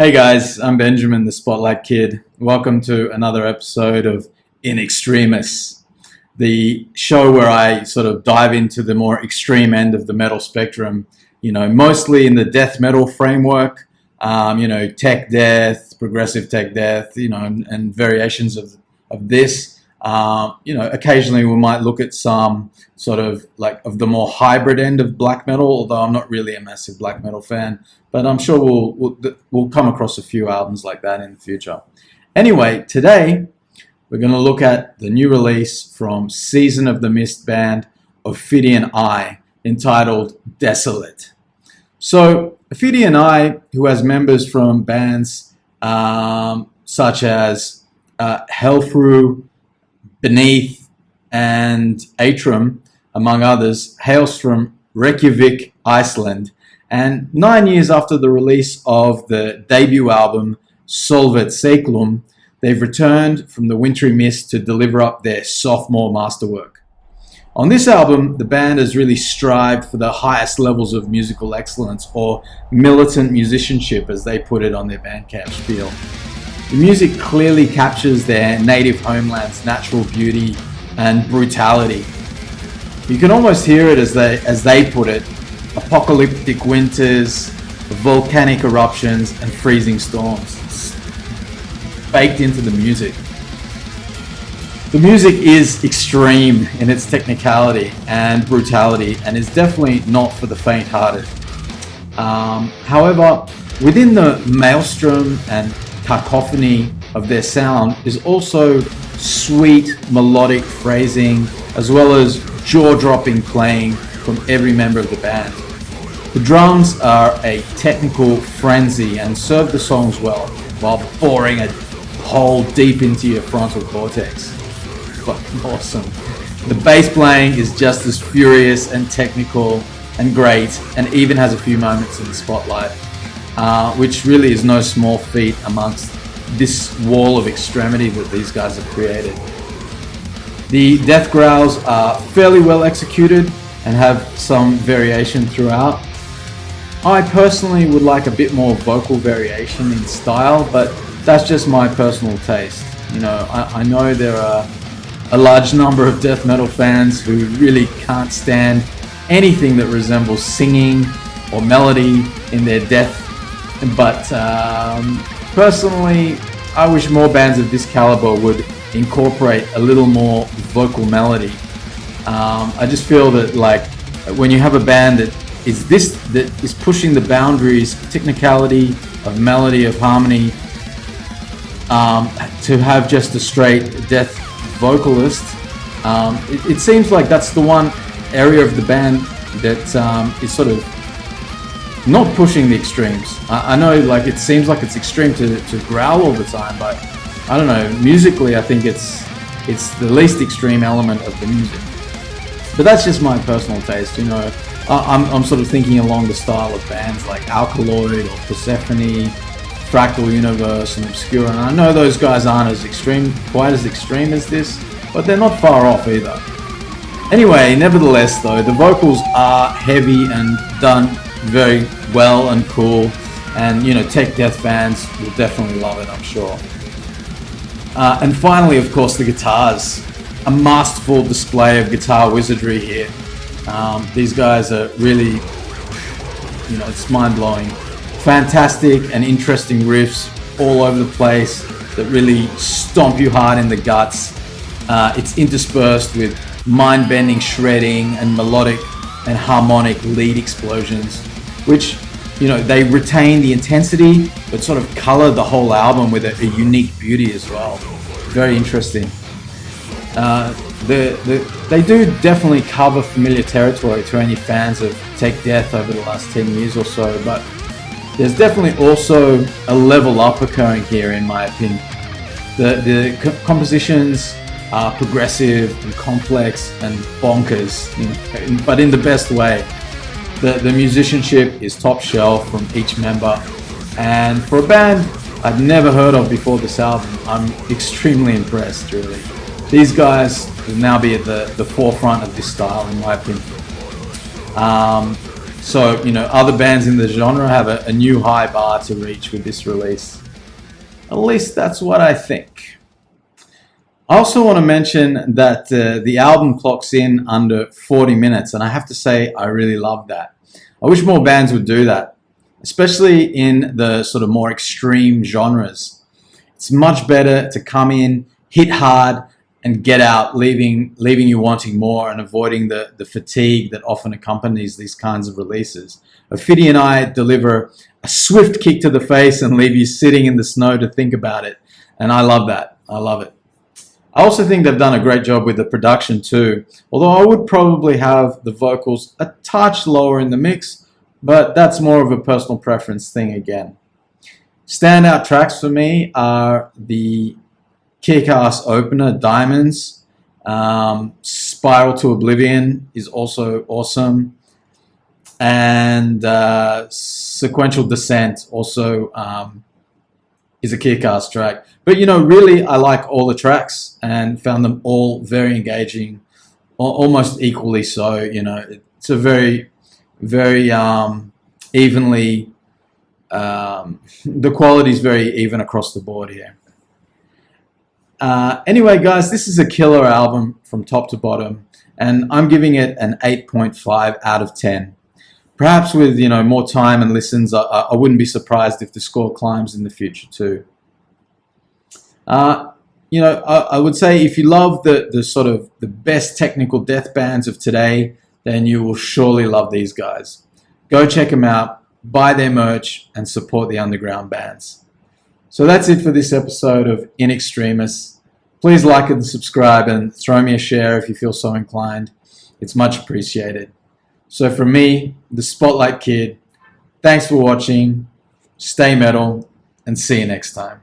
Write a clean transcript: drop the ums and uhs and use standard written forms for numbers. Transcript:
Hey guys, I'm Benjamin, the Spotlight Kid. Welcome to another episode of In Extremis, the show where I sort of dive into the more extreme end of the metal spectrum, mostly in the death metal framework, tech death, progressive tech death, and variations of this. Occasionally we might look at some sort of like of the more hybrid end of black metal, although I'm not really a massive black metal fan, but I'm sure we'll come across a few albums like that in the future. Anyway, today we're going to look at the new release from Season of the Mist band Ophidian I, entitled Desolate. So Ophidian I, who has members from bands such as Hellthrough, Beneath, and Atrium, among others, hails from Reykjavik, Iceland. And 9 years after the release of the debut album Solvet Seiklum, they've returned from the wintry mist to deliver up their sophomore masterwork. On this album, the band has really strived for the highest levels of musical excellence, or militant musicianship as they put it on their Bandcamp spiel. The music clearly captures their native homeland's natural beauty and brutality. You can almost hear it as they put it: apocalyptic winters, volcanic eruptions, and freezing storms. It's baked into the music. The music is extreme in its technicality and brutality, and is definitely not for the faint-hearted. However, within the maelstrom and cacophony of their sound is also sweet melodic phrasing, as well as jaw-dropping playing from every member of the band. The drums are a technical frenzy and serve the songs well, while boring a hole deep into your frontal cortex. Fucking awesome. The bass playing is just as furious and technical and great, and even has a few moments in the spotlight, which really is no small feat amongst this wall of extremity that these guys have created. The death growls are fairly well executed and have some variation throughout. I personally would like a bit more vocal variation in style, but that's just my personal taste. I know there are a large number of death metal fans who really can't stand anything that resembles singing or melody in their death, but personally, I wish more bands of this caliber would incorporate a little more vocal melody. I just feel that, like, when you have a band that is pushing the boundaries of technicality, of melody, of harmony, to have just a straight death vocalist, it seems like that's the one area of the band that is sort of not pushing the extremes. I know, like, it seems like it's extreme to growl all the time, but I don't know, musically I think it's the least extreme element of the music. But that's just my personal taste, I'm sort of thinking along the style of bands like Alkaloid or Persephone, Fractal Universe and Obscura, and I know those guys aren't quite as extreme as this, but they're not far off either. Anyway, nevertheless though, the vocals are heavy and done very well and cool, and tech death fans will definitely love it, I'm sure. And finally, of course, the guitars. A masterful display of guitar wizardry here. These guys are really, it's mind-blowing. Fantastic and interesting riffs all over the place that really stomp you hard in the guts. It's interspersed with mind-bending shredding and melodic and harmonic lead explosions, which, they retain the intensity but sort of color the whole album with a unique beauty as well. Very interesting. They do definitely cover familiar territory to any fans of tech death over the last 10 years or so, but there's definitely also a level up occurring here, in my opinion. The compositions are progressive and complex and bonkers, but in the best way. The musicianship is top shelf from each member, and for a band I'd never heard of before this album, I'm extremely impressed, really. These guys will now be at the forefront of this style, in my opinion. So, other bands in the genre have a new high bar to reach with this release. At least that's what I think. I also want to mention that the album clocks in under 40 minutes, and I have to say I really love that. I wish more bands would do that, especially in the sort of more extreme genres. It's much better to come in, hit hard, and get out, leaving you wanting more and avoiding the fatigue that often accompanies these kinds of releases. Ophidian I deliver a swift kick to the face and leave you sitting in the snow to think about it. And I love that. I love it. I also think they've done a great job with the production too, although I would probably have the vocals a touch lower in the mix, but that's more of a personal preference thing again. Standout tracks for me are the kick-ass opener, Diamonds. Spiral to Oblivion is also awesome. And Sequential Descent also is a kick-ass track. But, really, I like all the tracks and found them all very engaging, almost equally so. It's a very, very evenly, the quality is very even across the board here. Anyway, guys, this is a killer album from top to bottom, and I'm giving it an 8.5 out of 10. Perhaps with more time and listens, I wouldn't be surprised if the score climbs in the future too. I would say if you love the sort of the best technical death bands of today, then you will surely love these guys. Go check them out, buy their merch, and support the underground bands. So that's it for this episode of In Extremis. Please like and subscribe and throw me a share if you feel so inclined. It's much appreciated. So from me, the Spotlight Kid, thanks for watching, stay metal, and see you next time.